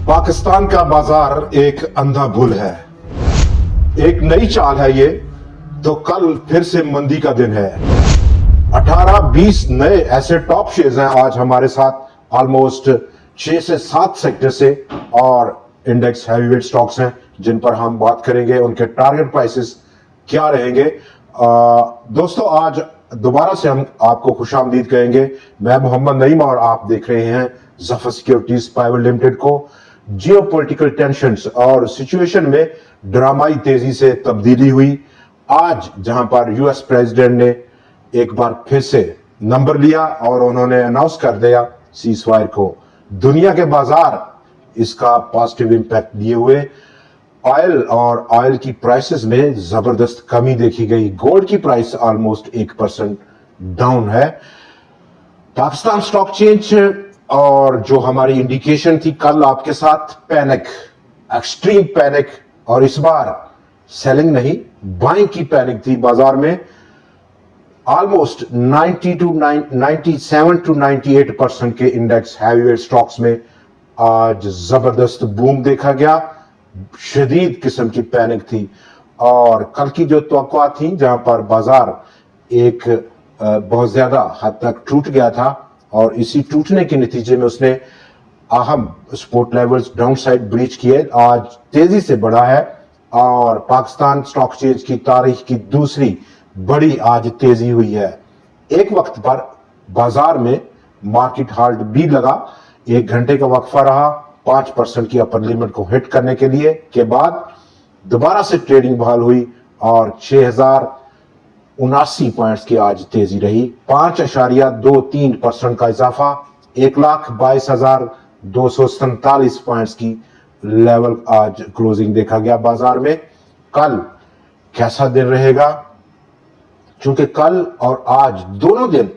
पाकिस्तान का बाजार एक अंधा बुल है, एक नई चाल है ये, तो कल फिर से मंदी का दिन है। 18-20 नए ऐसे टॉप शेयर्स हैं आज हमारे साथ, ऑलमोस्ट 6 से 7 सेक्टर से, और इंडेक्स हैवीवेट स्टॉक्स हैं जिन पर हम बात करेंगे, उनके टारगेट प्राइसेस क्या रहेंगे। दोस्तों, आज दोबारा से हम आपको खुशामदीद कहेंगे। मैं मोहम्मद नईम और आप देख रहे हैं जफर सिक्योरिटीज प्राइवेट लिमिटेड को। जियोपॉलिटिकल टेंशंस और सिचुएशन में ड्रामाई तेजी से तब्दीली हुई। आज जहां पर यूएस प्रेसिडेंट ने एक बार फिर से नंबर लिया और उन्होंने अनाउंस कर दिया सीज फायर को, दुनिया के बाजार इसका पॉजिटिव इंपैक्ट दिए हुए। ऑयल और ऑयल की प्राइसेस में जबरदस्त कमी देखी गई। गोल्ड की प्राइस ऑलमोस्ट 1% डाउन है। पाकिस्तान स्टॉक चेंज और जो हमारी इंडिकेशन थी कल आपके साथ, पैनिक, एक्सट्रीम पैनिक, और इस बार सेलिंग नहीं बाइंग की पैनिक थी बाजार में। ऑलमोस्ट 97 to 98% के इंडेक्स हैवीवेट स्टॉक्स में आज जबरदस्त बूम देखा गया। शदीद किस्म की पैनिक थी और कल की जो तवक्कुआ थी, जहां पर बाजार एक बहुत ज्यादा हद तक टूट गया था और इसी टूटने के नतीजे में उसने अहम support levels down side breach किए, आज तेजी से बढ़ा है और पाकिस्तान स्टॉक एक्सचेंज की तारीख की दूसरी बड़ी आज तेजी हुई है। एक वक्त पर बाजार में मार्केट हाल्ट भी लगा, 1 घंटे का वक्फा रहा 5% की अपर लिमिट को हिट करने के लिए, के बाद दोबारा से ट्रेडिंग बहाल हुई और 6079 पॉइंट्स की आज तेजी रही। 5.23% का इजाफा, 1,22,247 पॉइंट्स की लेवल आज क्लोजिंग देखा गया बाजार में। कल कैसा दिन रहेगा? चूंकि कल और आज दोनों दिन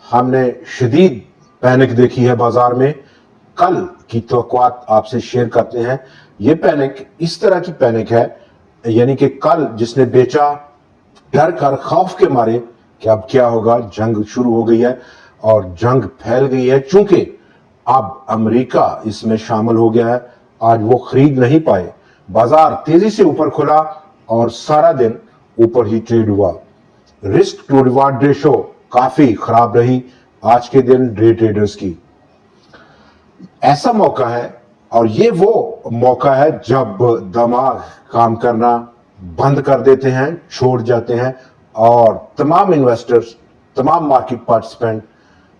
हमने शदीद पैनिक देखी है बाजार में, कल की तवक्कुआत आपसे शेयर करते हैं। यह पैनिक इस तरह की पैनिक है, यानी कि कल जिसने बेचा डर कर, खौफ के मारे कि अब क्या होगा, जंग शुरू हो गई है और जंग फैल गई है। चूंकि अब अमेरिका इसमें शामिल हो गया है, आज वो खरीद नहीं पाए। बाजार तेजी से ऊपर खुला और सारा दिन ऊपर ही ट्रेड हुआ। रिस्क टू रिवार्ड रेशो काफी खराब रही आज के दिन डे ट्रेडर्स की। ऐसा मौका है और ये वो मौका है जब दिमाग काम करना बंद कर देते हैं, छोड़ जाते हैं और तमाम इन्वेस्टर्स, तमाम मार्केट पार्टिसिपेंट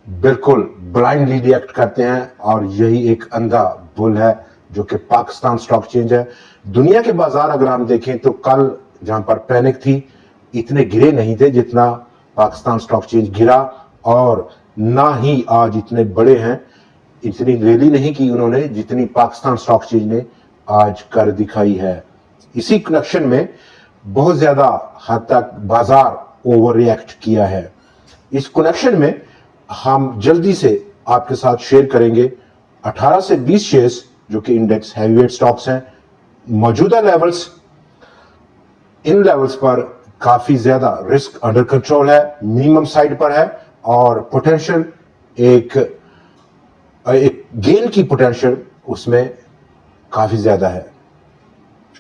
बिल्कुल ब्लाइंडली रिएक्ट करते हैं और यही एक अंधा बुल है जो कि पाकिस्तान स्टॉक एक्सचेंज है। दुनिया के बाजार अगर हम देखें तो कल जहां पर पैनिक थी, इतने गिरे नहीं थे जितना पाकिस्तान स्टॉक एक्सचेंज गिरा, और ना ही आज इतने बड़े हैं, इतनी रैली नहीं की उन्होंने जितनी पाकिस्तान स्टॉक एक्सचेंज ने आज कर दिखाई है। इसी कनेक्शन में बहुत ज्यादा हद तक बाजार ओवर रिएक्ट किया है। इस कनेक्शन में हम जल्दी से आपके साथ शेयर करेंगे 18 से 20 शेयर्स जो कि इंडेक्स हैवीवेट स्टॉक्स हैं। मौजूदा लेवल्स, इन लेवल्स पर काफी ज्यादा रिस्क अंडर कंट्रोल है, मिनिमम साइड पर है और पोटेंशियल एक गेन की पोटेंशियल उसमें काफी ज्यादा है।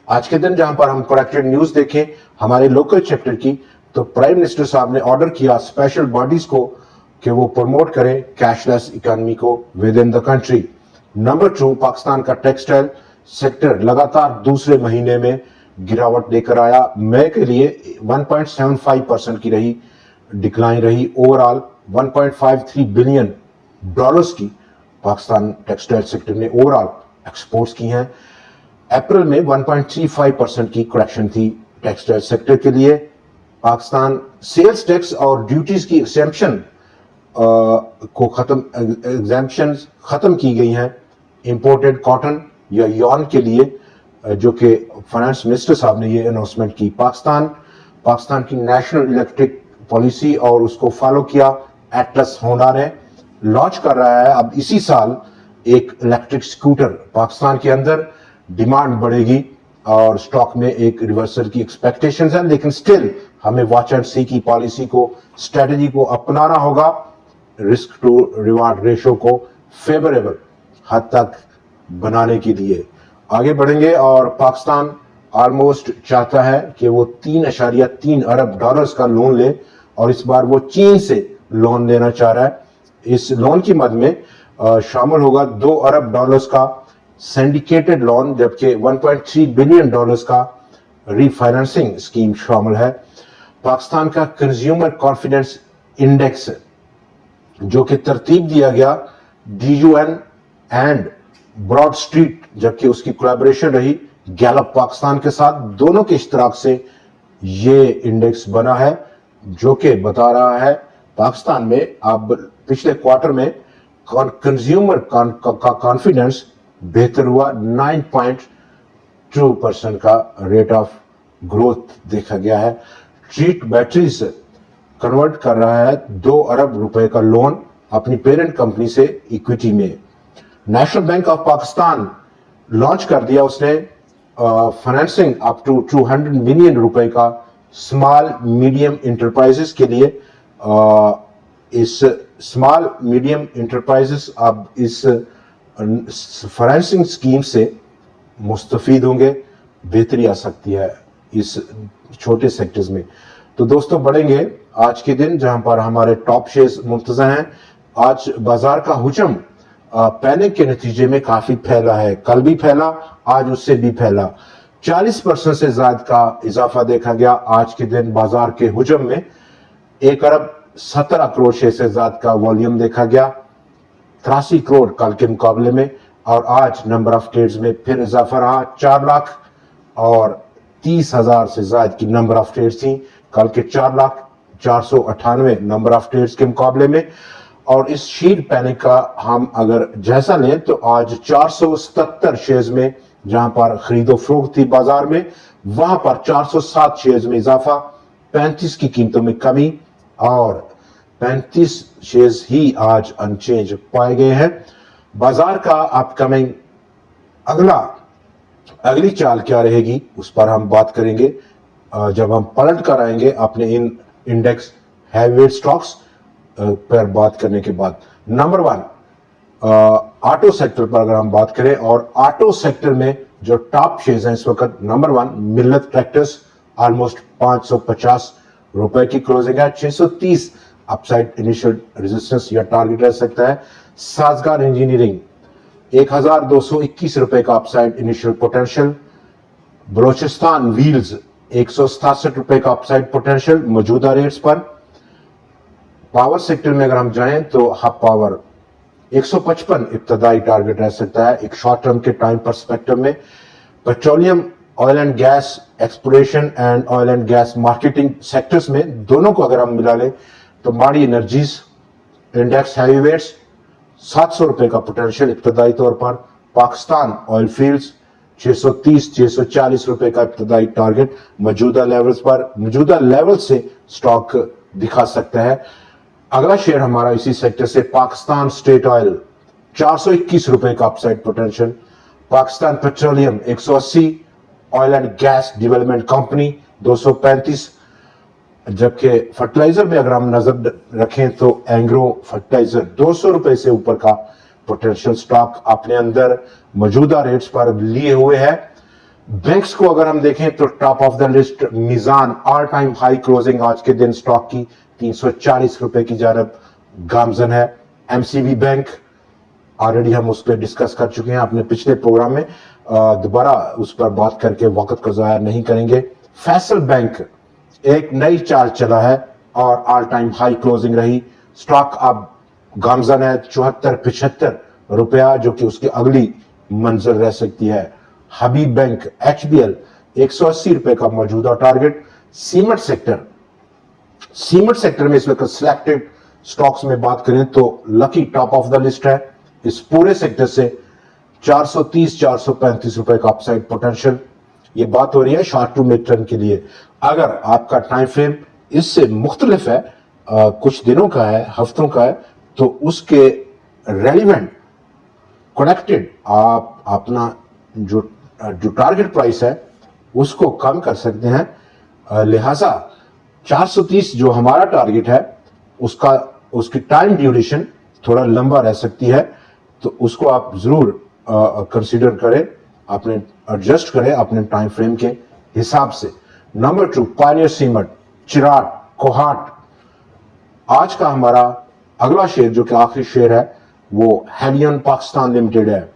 आज के दिन जहां पर हम करेक्टेड न्यूज देखें हमारे लोकल चैप्टर की, तो प्राइम मिनिस्टर साहब ने ऑर्डर किया स्पेशल बॉडीज को कि वो प्रमोट करें कैशलेस इकोनॉमी को with in the country. Number 2, Pakistan का टेक्सटाइल सेक्टर लगातार दूसरे महीने में गिरावट लेकर आया। मई के लिए 1.75% की रही डिक्लाइन रही। ओवरऑल 1.53 बिलियन डॉलर्स की पाकिस्तान टेक्सटाइल सेक्टर ने ओवरऑल एक्सपोर्ट्स की हैं। अप्रैल में 1.35% की करेक्शन थी टेक्सटाइल सेक्टर के लिए। पाकिस्तान सेल्स टैक्स और ड्यूटीज की एग्जेम्पशन खत्म की गई हैं इंपोर्टेड कॉटन या यॉन के लिए, जो कि फाइनेंस मिनिस्टर साहब ने ये अनाउंसमेंट की। पाकिस्तान की नेशनल इलेक्ट्रिक पॉलिसी और उसको फॉलो किया एटलस होंडा ने लॉन्च कर रहा है। अब इसी साल एक इलेक्ट्रिक स्कूटर पाकिस्तान के अंदर, डिमांड बढ़ेगी और स्टॉक में एक रिवर्सल की एक्सपेक्टेशंस है, लेकिन स्टिल हमें वॉच एंड सी की पॉलिसी को, स्ट्रेटजी को अपनाना होगा। रिस्क टू रिवार्ड रेशो को फेवरेबल हद तक बनाने के लिए आगे बढ़ेंगे। और पाकिस्तान ऑलमोस्ट चाहता है कि वो 3.3 अरब डॉलर्स का लोन ले, और इस बार वो चीन से लोन लेना चाह रहा है। इस लोन की मद में शामिल होगा 2 अरब डॉलर्स का सिंडिकेटेड लोन, जबकि 1.3 बिलियन डॉलर्स का रीफाइनेंसिंग स्कीम शामिल है। पाकिस्तान का कंज्यूमर कॉन्फिडेंस इंडेक्स, जो कि तरतीब दिया गया DUN एंड ब्रॉड स्ट्रीट, जबकि उसकी कोलैबोरेशन रही गैलप पाकिस्तान के साथ, दोनों के इश्तराक से ये इंडेक्स बना है, जो कि बता रहा है पाकिस्तान में अब पिछले क्वार्टर में कंज्यूमर का कॉन्फिडेंस बेहतर हुआ। 9.2% का रेट ऑफ ग्रोथ देखा गया है। ट्रीट बैटरीज कन्वर्ट कर रहा है 2 अरब रुपए का लोन अपनी पेरेंट कंपनी से इक्विटी में। National bank of Pakistan launch कर दिया उसने फाइनेंसिंग अप टू 200 मिलियन रुपए का स्मॉल मीडियम इंटरप्राइजेस के लिए। इस स्मॉल मीडियम इंटरप्राइजेस अब इस फाइनेंसिंग स्कीम से मुस्तफीद होंगे, बेहतरी आ सकती है इस छोटे सेक्टर्स में। तो दोस्तों बढ़ेंगे आज के दिन, जहां पर हमारे टॉप शेयर्स मुंतज़र हैं। आज बाजार का हुजम पैनिक के नतीजे में काफी फैला है, कल भी फैला, आज उससे भी फैला। 40% से ज्यादा का इजाफा देखा गया आज के दिन बाजार के हुजम में। 1 अरब 17 करोड़ शेयर से ज्यादा का वॉल्यूम देखा गया, 83 करोड़ कल के मुकाबले में। और आज नंबर ऑफ ट्रेड्स में फिर इजाफा रहा, 4,30,000 से ज्यादा की नंबर ऑफ ट्रेड्स थी कल के 4,498 नंबर ऑफ ट्रेड्स के मुकाबले में। और इस शीट पैनिक का हम अगर जायजा लें तो आज 477 शेयर्स में, जहां पर खरीदो फरोख्त थी बाजार में, वहां पर 407 शेयर्स में इजाफा, 35 की कीमतों में कमी, और 35 शेयर्स ही आज अनचेंज पाए गए हैं। बाजार का अपकमिंग अगली चाल क्या रहेगी उस पर हम बात करेंगे जब हम पलट कर आएंगे अपने इन इंडेक्स हैवीवेट स्टॉक्स पर बात करने के बाद। नंबर 1 ऑटो सेक्टर पर अगर हम बात करें, और ऑटो सेक्टर में जो टॉप शेयर्स हैं इस वक्त, नंबर 1 मिल्लत ट्रैक्टर्स ऑलमोस्ट 550 रुपए की क्लोजिंग है, 630 अपसाइड इनिशियल रेजिस्टेंस या टारगेट रह सकता है। साजगार इंजीनियरिंग 1221 रुपए का upside initial potential. Balochistan wheels 167 रुपए का अपसाइड पोटेंशियल मौजूदा रेट्स पर। पावर सेक्टर में अगर हम जाएं तो हब पावर 155 इब्तदाई टारगेट रह सकता है एक शॉर्ट टर्म के टाइम परस्पेक्टिव में। Petroleum, oil and gas exploration and oil and gas marketing sectors में, दोनों को अगर हम मिला लें तो माड़ी एनर्जीज इंडेक्स हैवीवेट्स 700 रुपए का पोटेंशियल इब्तदाई तौर पर। पाकिस्तान ऑयल फील्ड्स 630-640 रुपए का इब्तदाई टारगेट मौजूदा लेवल्स पर, मौजूदा लेवल से स्टॉक दिखा सकता है। अगला शेयर हमारा इसी सेक्टर से पाकिस्तान स्टेट ऑयल 421 रुपए का upside potential. Pakistan petroleum 180, oil and gas development company 235, जबकि फर्टिलाइजर में अगर हम नजर रखें तो एंग्रो फर्टिलाइजर 200 रुपए से ऊपर का पोटेंशियल स्टॉक अपने अंदर मौजूदा रेट्स पर लिए हुए है। बैंक्स को अगर हम देखें तो top of the list Meezan all time high closing आज के दिन स्टॉक की 340 रुपए की जानब गामजन है। एमसीबी बैंक ऑलरेडी हम उस पर डिस्कस कर चुके हैं अपने पिछले प्रोग्राम में, दोबारा उस पर बात करके वक्त को जाया नहीं करेंगे। फैसल बैंक एक नई चाल चला है और ऑल टाइम हाई क्लोजिंग रही, स्टॉक अब गामजन है 74-75 रुपया, जो कि उसकी अगली मंजिल रह सकती है। हबीब बैंक HBL 180 रुपए का मौजूदा टारगेट। सीमेंट सेक्टर में इस वक्त सिलेक्टेड स्टॉक्स में बात करें तो lucky top of the list है इस पूरे सेक्टर से 430-435 रुपए का अपसाइड पोटेंशियल। ये बात हो रही है शॉर्ट टू मिड टर्म के लिए। अगर आपका टाइम फ्रेम इससे मुख्तलिफ है, कुछ दिनों का है, हफ्तों का है, तो उसके रेलिवेंट कनेक्टेड आप अपना जो टारगेट प्राइस है उसको कम कर सकते हैं। लिहाजा 430 जो हमारा टारगेट है उसकी टाइम ड्यूरेशन थोड़ा लंबा रह सकती है, तो उसको आप जरूर कंसीडर करें, अपने एडजस्ट करें अपने टाइम फ्रेम के हिसाब से। नंबर 2, पायनियर सीमेंट, चिराग, कोहाट। आज का हमारा अगला शेयर जो कि आखिरी शेयर है वो हेलियन पाकिस्तान लिमिटेड है।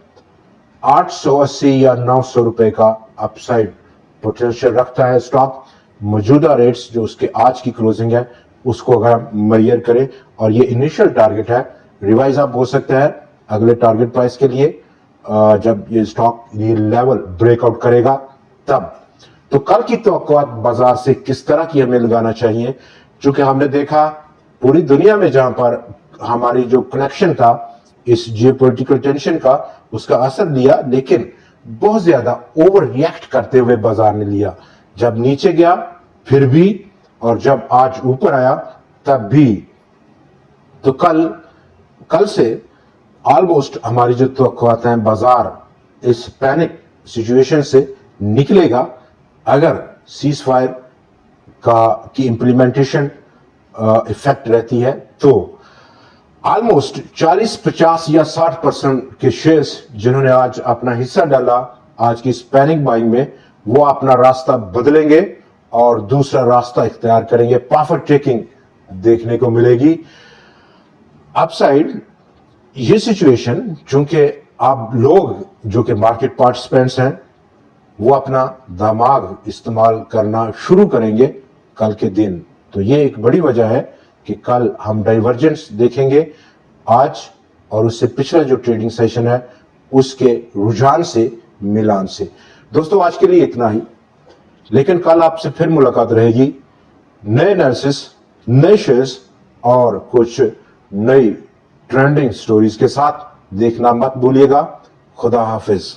880 या 900 रुपए का अपसाइड पोटेंशियल रखता है स्टॉक। मौजूदा रेट्स जो उसके आज की क्लोजिंग है उसको अगर हम मेजर करें, और ये इनिशियल टारगेट है, रिवाइज अप हो सकता है अगले टारगेट प्राइस के लिए जब ये स्टॉक ये लेवल ब्रेकआउट करेगा तब। तो कल की तवक्कुआत बाजार से किस तरह की हमें लगाना चाहिए, चूंकि हमने देखा पूरी दुनिया में जहां पर हमारी जो कनेक्शन था इस जियोपॉलिटिकल टेंशन का, उसका असर लिया, लेकिन बहुत ज्यादा ओवर रिएक्ट करते हुए बाजार ने लिया। जब नीचे गया फिर भी, और जब आज ऊपर आया तब भी। तो कल से ऑलमोस्ट हमारी जो तवक्कुआत हैं, बाजार इस पैनिक सिचुएशन से निकलेगा अगर सीज फायर की इंप्लीमेंटेशन इफेक्ट रहती है। तो ऑलमोस्ट 40, 50 या 60% के शेयर्स जिन्होंने आज अपना हिस्सा डाला आज की इस पैनिक बाइंग में, वो अपना रास्ता बदलेंगे और दूसरा रास्ता इख्तियार करेंगे। प्रॉफिट टेकिंग देखने को मिलेगी। अपसाइड ये सिचुएशन, चूंकि आप लोग जो कि मार्केट पार्टिसिपेंट्स हैं वो अपना दिमाग इस्तेमाल करना शुरू करेंगे कल के दिन। तो ये एक बड़ी वजह है कि कल हम डाइवर्जेंस देखेंगे आज और उससे पिछला जो ट्रेडिंग सेशन है उसके रुझान से, मिलान से। दोस्तों आज के लिए इतना ही, लेकिन कल आपसे फिर मुलाकात रहेगी नए एनालिसिस, नए शेयर्स और कुछ नई ट्रेंडिंग स्टोरीज के साथ। देखना मत भूलिएगा। खुदा हाफिज।